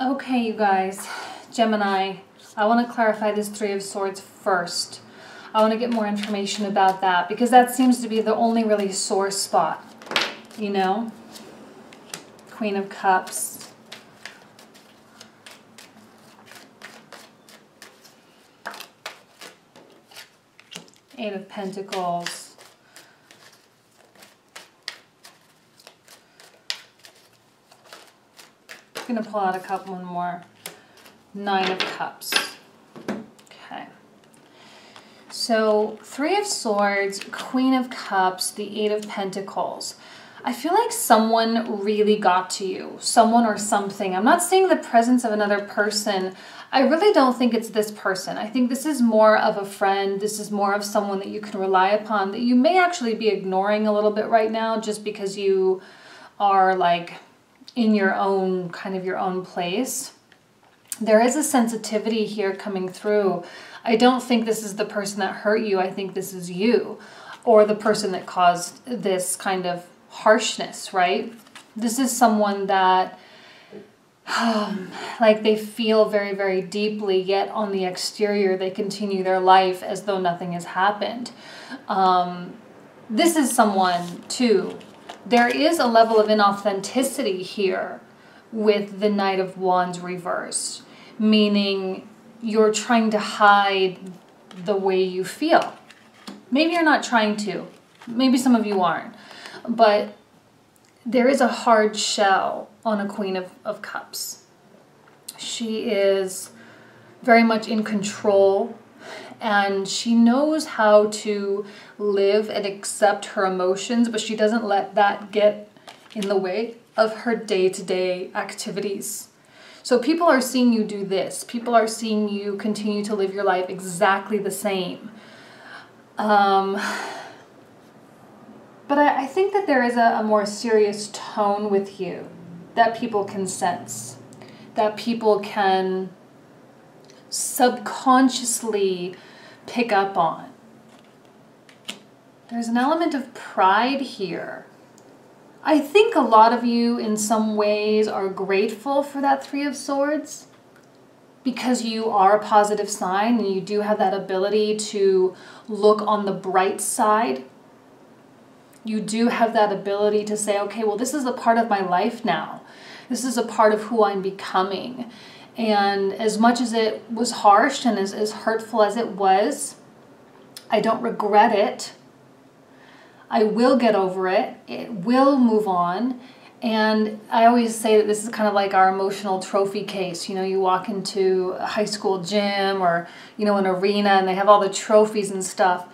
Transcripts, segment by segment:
Okay, you guys, Gemini, I want to clarify this Three of Swords first. I want to get more information about that because that seems to be the only really sore spot, you know? Queen of Cups. Eight of Pentacles. I'm going to pull out a couple more. Nine of Cups. Okay. So, Three of Swords, Queen of Cups, the Eight of Pentacles. I feel like someone really got to you. Someone or something. I'm not seeing the presence of another person. I really don't think it's this person. I think this is more of a friend. This is more of someone that you can rely upon, that you may actually be ignoring a little bit right now just because you are like in your own, kind of your own place. There is a sensitivity here coming through. I don't think this is the person that hurt you. I think this is you, or the person that caused this kind of harshness, right? This is someone that like they feel very, very deeply, yet on the exterior they continue their life as though nothing has happened. This is someone too. There is a level of inauthenticity here with the Knight of Wands reversed, meaning you're trying to hide the way you feel. Maybe you're not trying to. Maybe some of you aren't. But there is a hard shell on a Queen of Cups. She is very much in control, and she knows how to live and accept her emotions, but she doesn't let that get in the way of her day-to-day activities. So people are seeing you do this. People are seeing you continue to live your life exactly the same. But I think that there is a more serious tone with you that people can sense, that people can subconsciously pick up on. There's an element of pride here. I think a lot of you in some ways are grateful for that Three of Swords because you are a positive sign and you do have that ability to look on the bright side. You do have that ability to say, okay, well, this is a part of my life now. This is a part of who I'm becoming. And as much as it was harsh and as hurtful as it was, I don't regret it. I will get over it. It will move on. And I always say that this is kind of like our emotional trophy case. You know, you walk into a high school gym or, you know, an arena and they have all the trophies and stuff.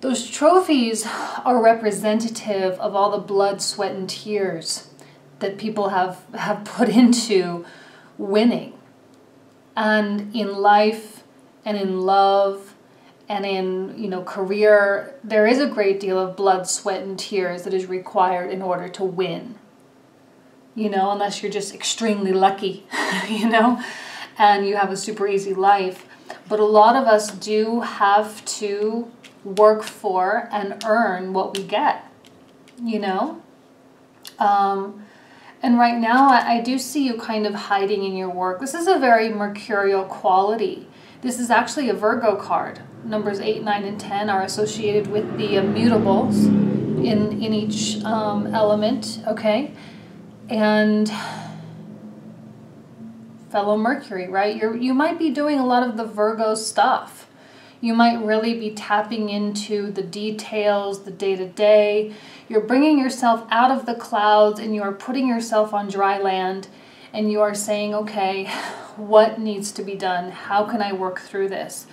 Those trophies are representative of all the blood, sweat, and tears that people have put into winning. And in life and in love and in, you know, career, there is a great deal of blood, sweat, and tears that is required in order to win. You know, unless you're just extremely lucky, you know, and you have a super easy life. But a lot of us do have to work for and earn what we get, you know? And right now, I do see you kind of hiding in your work. This is a very mercurial quality. This is actually a Virgo card. Numbers 8, 9, and 10 are associated with the mutables in each element, okay? And fellow Mercury, right? You might be doing a lot of the Virgo stuff. You might really be tapping into the details, the day-to-day. You're bringing yourself out of the clouds and you are putting yourself on dry land and you are saying, okay, what needs to be done? How can I work through this?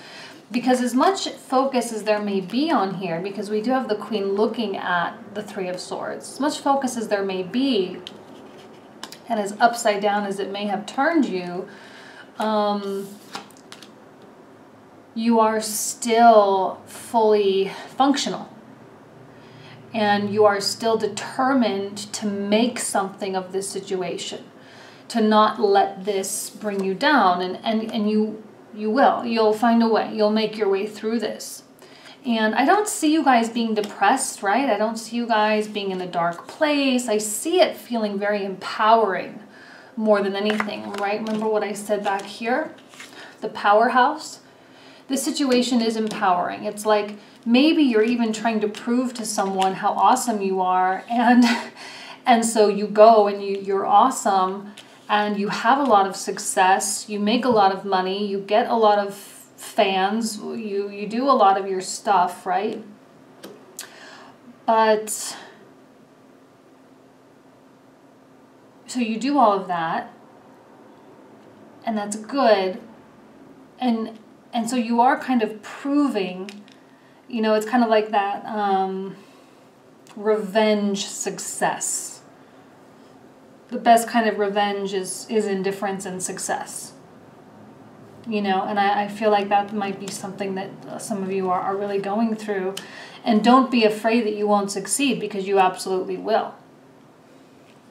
Because as much focus as there may be on here, because we do have the Queen looking at the Three of Swords, as much focus as there may be, and as upside down as it may have turned you, you are still fully functional. And you are still determined to make something of this situation, to not let this bring you down. And you will. You'll find a way. You'll make your way through this. And I don't see you guys being depressed, right? I don't see you guys being in a dark place. I see it feeling very empowering more than anything, right? Remember what I said back here? The powerhouse. This situation is empowering. It's like maybe you're even trying to prove to someone how awesome you are, and so you go and you're awesome, and you have a lot of success, you make a lot of money, you get a lot of fans, you do a lot of your stuff, right? But so you do all of that, and that's good, and so you are kind of proving, you know, it's kind of like that revenge success. The best kind of revenge is indifference and success. You know, and I feel like that might be something that some of you are really going through. And don't be afraid that you won't succeed, because you absolutely will.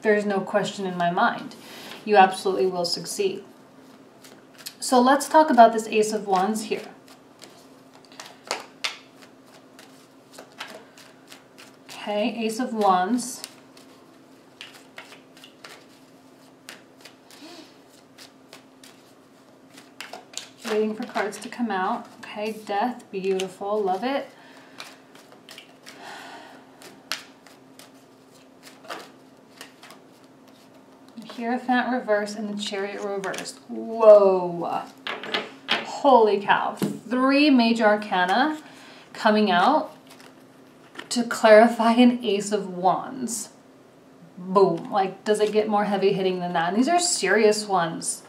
There's no question in my mind. You absolutely will succeed. So let's talk about this Ace of Wands here. Okay, Ace of Wands. Waiting for cards to come out. Okay, Death, beautiful, love it. Hierophant reversed and the Chariot reversed. Whoa. Holy cow. 3 major arcana coming out to clarify an Ace of Wands. Boom. Like, does it get more heavy hitting than that? And these are serious ones.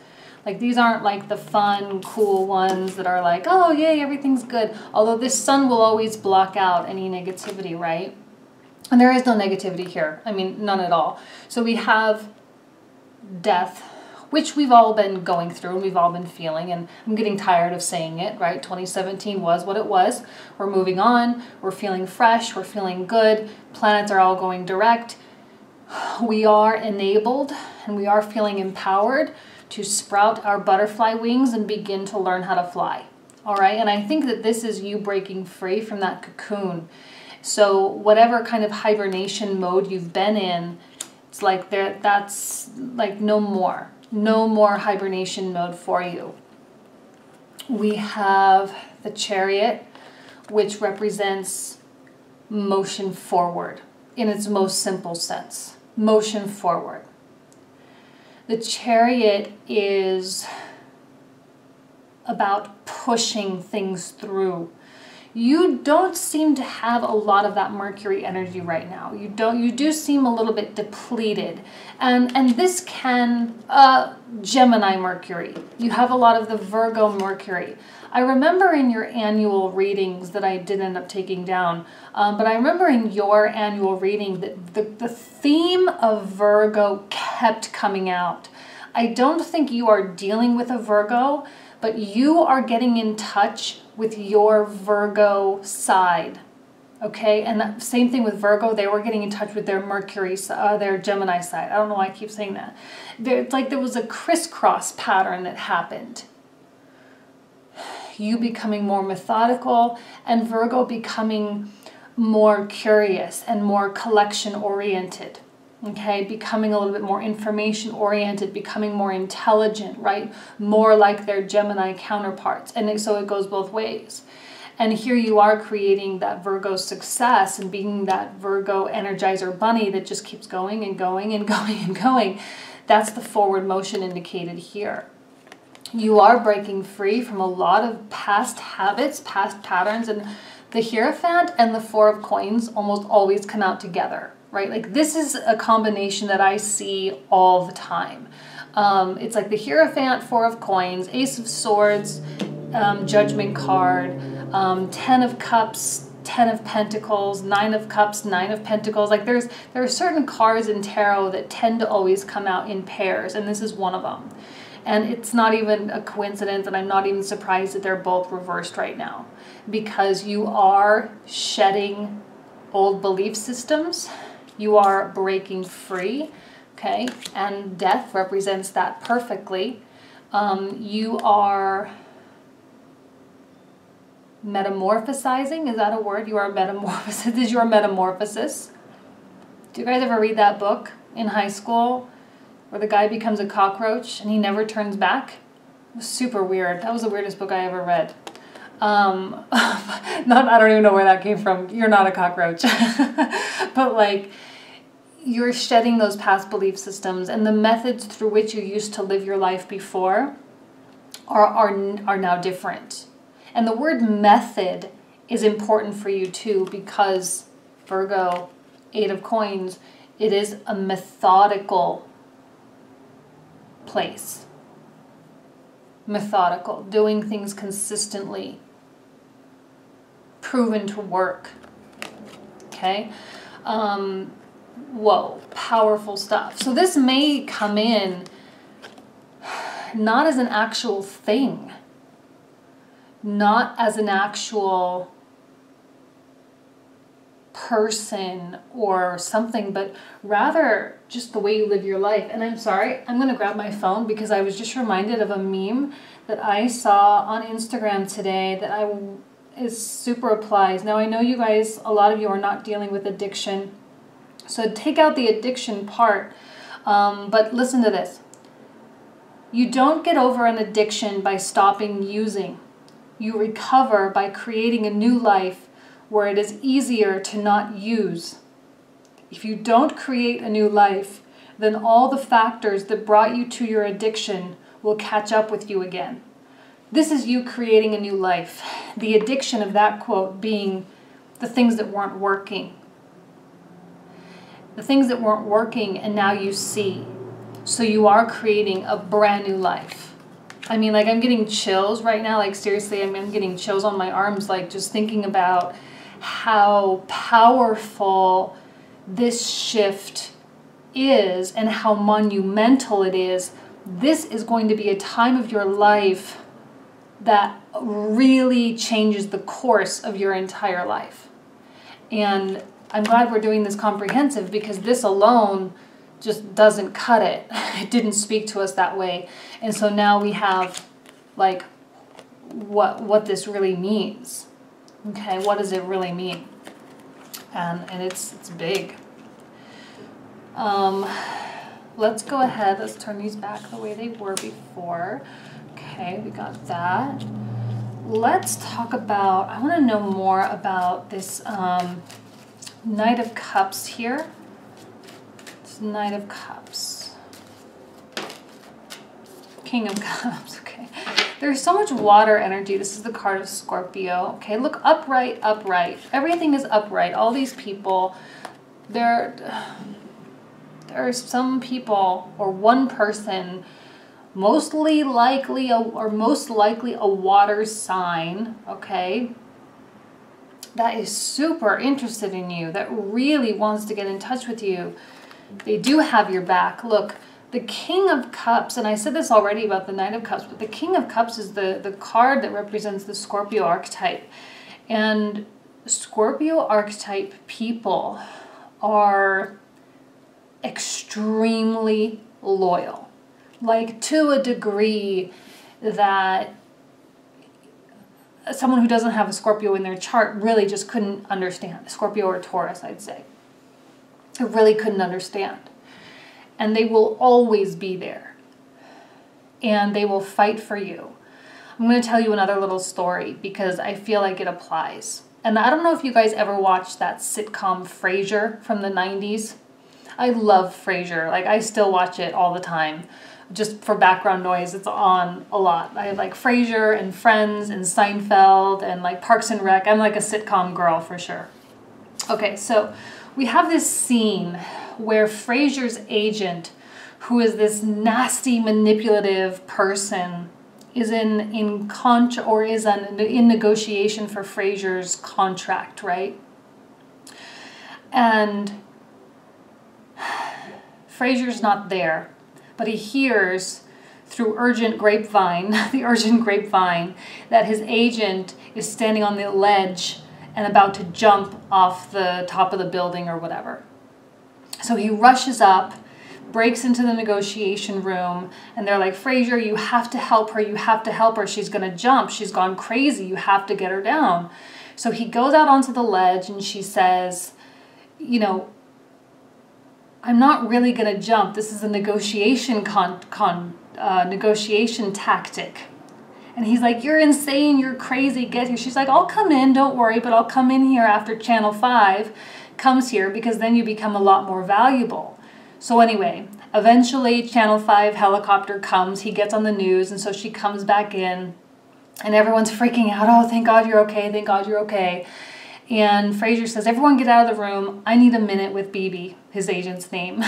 Like, these aren't like the fun, cool ones that are like, oh, yay, everything's good. Although this sun will always block out any negativity, right? And there is no negativity here. I mean, none at all. So we have death, which we've all been going through and we've all been feeling, and I'm getting tired of saying it, right? 2017 was what it was. We're moving on. We're feeling fresh. We're feeling good. Planets are all going direct. We are enabled and we are feeling empowered to sprout our butterfly wings and begin to learn how to fly. All right, and I think that this is you breaking free from that cocoon. So whatever kind of hibernation mode you've been in, it's like that's like no more hibernation mode for you. We have the Chariot, which represents motion forward in its most simple sense. Motion forward. The Chariot is about pushing things through. You don't seem to have a lot of that Mercury energy right now. You do seem a little bit depleted. And this can, Gemini Mercury. You have a lot of the Virgo Mercury. I remember in your annual readings that I did end up taking down, but I remember in your annual reading that the theme of Virgo kept coming out. I don't think you are dealing with a Virgo, but you are getting in touch with your Virgo side, okay? And the same thing with Virgo, they were getting in touch with their Mercury, their Gemini side. I don't know why I keep saying that. It's like there was a crisscross pattern that happened. You becoming more methodical and Virgo becoming more curious and more collection oriented. Okay, becoming a little bit more information oriented, becoming more intelligent, right? More like their Gemini counterparts. And so it goes both ways. And here you are creating that Virgo success and being that Virgo energizer bunny that just keeps going and going and going and going. That's the forward motion indicated here. You are breaking free from a lot of past habits, past patterns, and the Hierophant and the Four of Coins almost always come out together. Right? Like this is a combination that I see all the time. It's like the Hierophant, Four of Coins, Ace of Swords, Judgment card, 10 of Cups, 10 of Pentacles, 9 of Cups, 9 of Pentacles. Like there are certain cards in tarot that tend to always come out in pairs, and this is one of them. And it's not even a coincidence, and I'm not even surprised that they're both reversed right now, because you are shedding old belief systems. You are breaking free, okay? And death represents that perfectly. You are metamorphosizing. Is that a word? You are metamorphosis. This is your metamorphosis. Do you guys ever read that book in high school? where the guy becomes a cockroach and he never turns back. It was super weird. That was the weirdest book I ever read. I don't even know where that came from. You're not a cockroach. But like, you're shedding those past belief systems, and the methods through which you used to live your life before are now different. And the word method is important for you too, because Virgo, 8 of Coins, it is a methodical place. Methodical, doing things consistently, proven to work. Okay? Whoa, powerful stuff. So this may come in not as an actual thing, not as an actual person or something, but rather just the way you live your life. And I'm sorry, I'm going to grab my phone because I was just reminded of a meme that I saw on Instagram today that is super applies. Now I know you guys, a lot of you are not dealing with addiction, so take out the addiction part, but listen to this. You don't get over an addiction by stopping using. You recover by creating a new life where it is easier to not use. If you don't create a new life, then all the factors that brought you to your addiction will catch up with you again. This is you creating a new life. The addiction of that quote being the things that weren't working. The things that weren't working, and now you see. So you are creating a brand new life. I mean, like, I'm getting chills right now. Like, seriously, I'm getting chills on my arms, like, just thinking about how powerful this shift is and how monumental it is. This is going to be a time of your life that really changes the course of your entire life. And I'm glad we're doing this comprehensive, because this alone just doesn't cut it. It didn't speak to us that way. And so now we have, like, what this really means. Okay, what does it really mean? And it's big. Let's go ahead. Let's turn these back the way they were before. Okay, we got that. Let's talk about, I want to know more about this Knight of Cups here. It's Knight of Cups. King of Cups, okay. There's so much water energy. This is the card of Scorpio. Okay, look, upright, upright. Everything is upright. All these people, there are some people, or one person, most likely a water sign, okay, that is super interested in you, that really wants to get in touch with you. They do have your back. Look, the King of Cups, and I said this already about the Knight of Cups, but the King of Cups is the card that represents the Scorpio archetype. And Scorpio archetype people are extremely loyal. Like, to a degree that someone who doesn't have a Scorpio in their chart really just couldn't understand. Scorpio or Taurus, I'd say. They really couldn't understand. And they will always be there. And they will fight for you. I'm going to tell you another little story because I feel like it applies. And I don't know if you guys ever watched that sitcom Frasier from the 90s. I love Frasier. Like, I still watch it all the time. Just for background noise, it's on a lot. I like Frasier and Friends and Seinfeld and like Parks and Rec. I'm like a sitcom girl for sure. Okay, so we have this scene where Frasier's agent, who is this nasty, manipulative person, is in negotiation for Frasier's contract, right? And Frasier's not there. But he hears through urgent grapevine, the urgent grapevine, that his agent is standing on the ledge and about to jump off the top of the building or whatever. So he rushes up, breaks into the negotiation room, and they're like, Frasier, you have to help her, you have to help her, she's gonna jump, she's gone crazy, you have to get her down. So he goes out onto the ledge and she says, you know, I'm not really going to jump. This is a negotiation negotiation tactic. And he's like, you're insane, you're crazy, get here. She's like, I'll come in, don't worry, but I'll come in here after Channel 5 comes here, because then you become a lot more valuable. So anyway, eventually Channel 5 helicopter comes, he gets on the news, and so she comes back in, and everyone's freaking out. Oh, thank God you're okay, thank God you're okay. And Fraser says, everyone get out of the room, I need a minute with BB, his agent's name.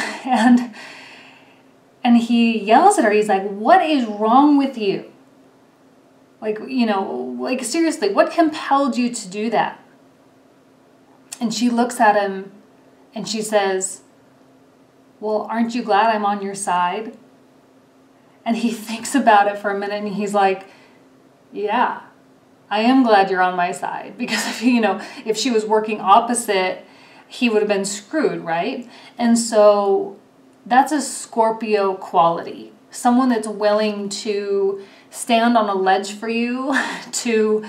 And he yells at her, he's like, what is wrong with you? Like, you know, like seriously, what compelled you to do that? And she looks at him and she says, well, aren't you glad I'm on your side? And he thinks about it for a minute and he's like, yeah, I am glad you're on my side. Because if, you know, if she was working opposite, he would have been screwed, right? And so that's a Scorpio quality. Someone that's willing to stand on a ledge for you, to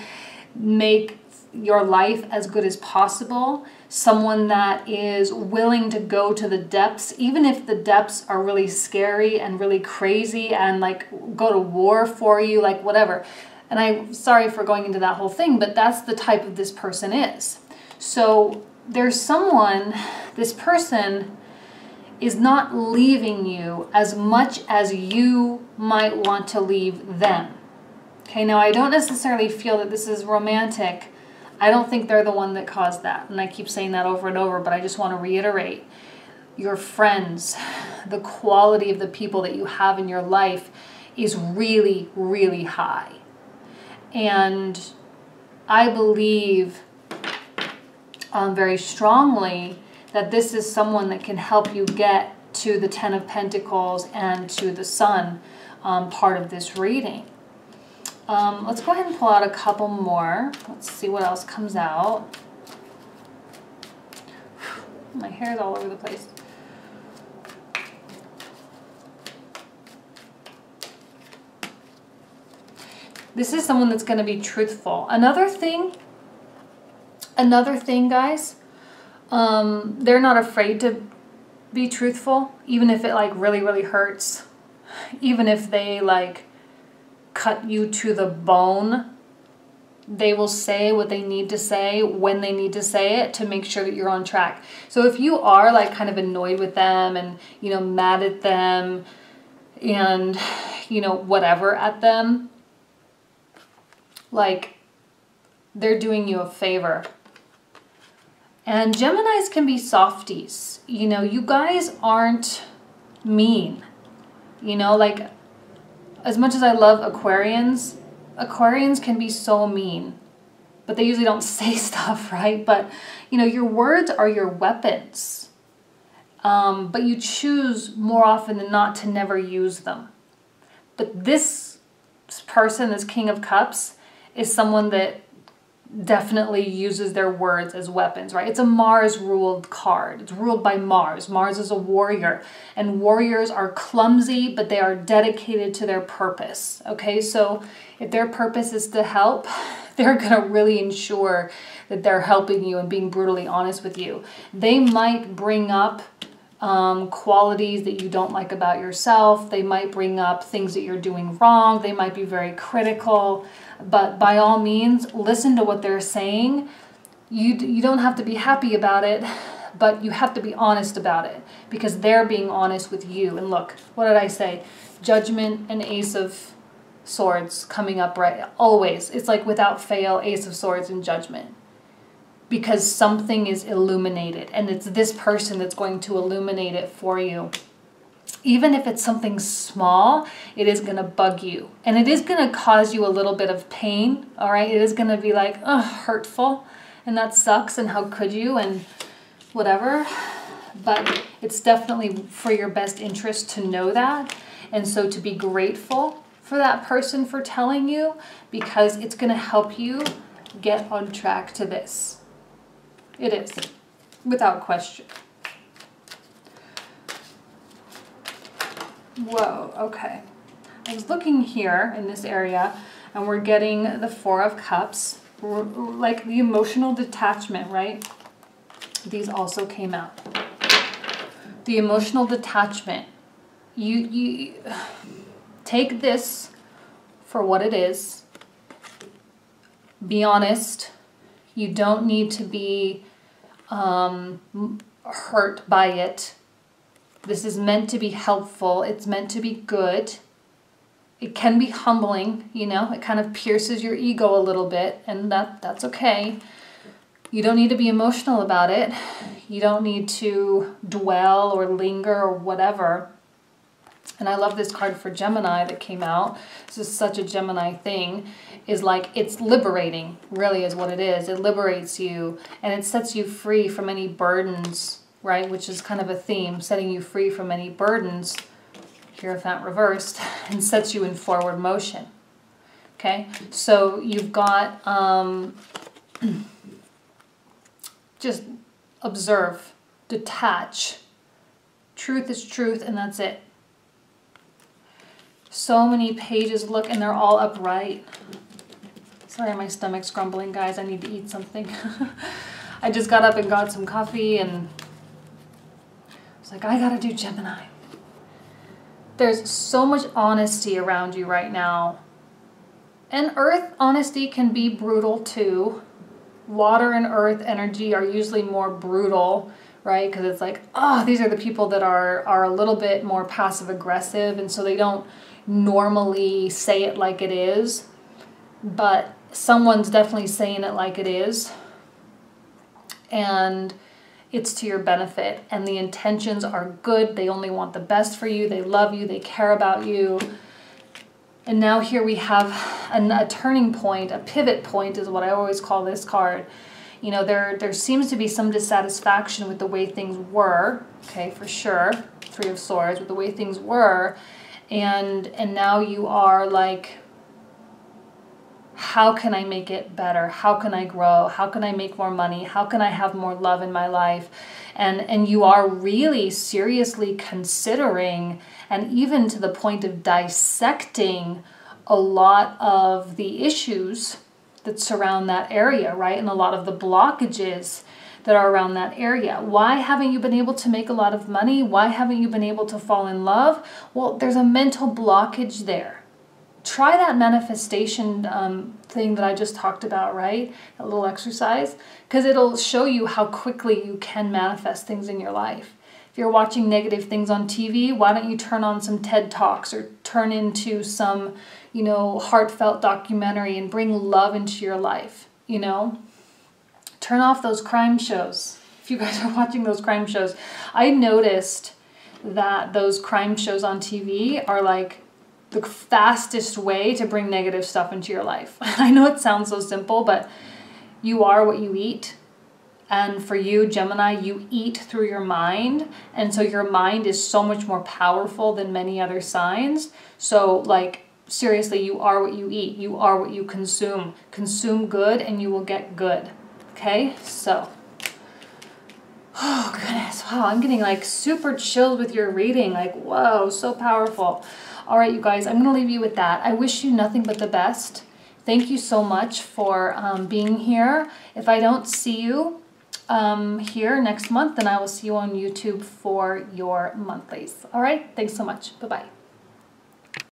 make your life as good as possible. Someone that is willing to go to the depths, even if the depths are really scary and really crazy, and like go to war for you, like whatever. And I'm sorry for going into that whole thing, but that's the type of this person is. So there's someone, this person is not leaving you as much as you might want to leave them. Okay, now I don't necessarily feel that this is romantic. I don't think they're the one that caused that. And I keep saying that over and over, but I just want to reiterate. Your friends, the quality of the people that you have in your life is really, really high. And I believe very strongly that this is someone that can help you get to the Ten of Pentacles and to the Sun part of this reading. Let's go ahead and pull out a couple more. Let's see what else comes out. My hair's all over the place. This is someone that's going to be truthful. Another thing, guys, they're not afraid to be truthful, even if it like really, really hurts. Even if they like cut you to the bone, they will say what they need to say when they need to say it to make sure that you're on track. So if you are like kind of annoyed with them and, you know, mad at them and, you know, whatever at them, like they're doing you a favor. And Geminis can be softies. You know, you guys aren't mean. You know, like as much as I love Aquarians, Aquarians can be so mean, but they usually don't say stuff, right? But, you know, your words are your weapons. But you choose more often than not to never use them. But this person, this King of Cups, is someone that definitely uses their words as weapons, right? It's a Mars-ruled card. It's ruled by Mars. Mars is a warrior, and warriors are clumsy, but they are dedicated to their purpose, okay? So if their purpose is to help, they're going to really ensure that they're helping you and being brutally honest with you. They might bring up qualities that you don't like about yourself. They might bring up things that you're doing wrong. They might be very critical. But by all means, listen to what they're saying. You don't have to be happy about it, but you have to be honest about it because they're being honest with you. And look, what did I say? Judgment and Ace of Swords coming up right. Always. It's like without fail, Ace of Swords and Judgment. Because something is illuminated. And it's this person that's going to illuminate it for you. Even if it's something small, it is going to bug you. And it is going to cause you a little bit of pain, all right? It is going to be like, ugh, hurtful, and that sucks, and how could you, and whatever. But it's definitely for your best interest to know that. And so to be grateful for that person for telling you, because it's going to help you get on track to this. It is, without question. Whoa, okay. I was looking here in this area, and we're getting the Four of Cups, like the emotional detachment, right? These also came out. The emotional detachment. You take this for what it is. Be honest. You don't need to be hurt by it. This is meant to be helpful. It's meant to be good. It can be humbling, you know. It kind of pierces your ego a little bit, and that's okay. You don't need to be emotional about it. You don't need to dwell or linger or whatever. And I love this card for Gemini that came out. This is such a Gemini thing. Is like, it's liberating, really is what it is. It liberates you, and it sets you free from any burdens, right? Which is kind of a theme, setting you free from any burdens, here if that reversed, and sets you in forward motion. Okay, so you've got, just observe, detach. Truth is truth, and that's it. So many pages, look, and they're all upright. Sorry, my stomach's grumbling, guys. I need to eat something. I just got up and got some coffee, and I was like, I gotta do Gemini. There's so much honesty around you right now. And earth honesty can be brutal too. Water and earth energy are usually more brutal, right? Because it's like, oh, these are the people that are a little bit more passive aggressive, and so they don't normally say it like it is. But someone's definitely saying it like it is. And it's to your benefit, and the intentions are good. They only want the best for you. They love you. They care about you. And now here we have a turning point, a pivot point is what I always call this card. You know, there seems to be some dissatisfaction with the way things were, okay, for sure, Three of Swords, with the way things were, and now you are like, how can I make it better? How can I grow? How can I make more money? How can I have more love in my life? And you are really seriously considering, and even to the point of dissecting, a lot of the issues that surround that area, right? And a lot of the blockages that are around that area. Why haven't you been able to make a lot of money? Why haven't you been able to fall in love? Well, there's a mental blockage there. Try that manifestation thing that I just talked about, right? That little exercise, because it'll show you how quickly you can manifest things in your life. If you're watching negative things on TV, why don't you turn on some TED Talks or turn into some, you know, heartfelt documentary and bring love into your life, you know? Turn off those crime shows. If you guys are watching those crime shows, I noticed that those crime shows on TV are like the fastest way to bring negative stuff into your life. I know it sounds so simple, but you are what you eat. And for you, Gemini, you eat through your mind. And so your mind is so much more powerful than many other signs. So like, seriously, you are what you eat. You are what you consume. Consume good and you will get good. Okay? So, oh goodness, wow, I'm getting like super chilled with your reading. Like, whoa, so powerful. All right, you guys, I'm going to leave you with that. I wish you nothing but the best. Thank you so much for being here. If I don't see you here next month, then I will see you on YouTube for your monthlies. All right, thanks so much. Bye-bye.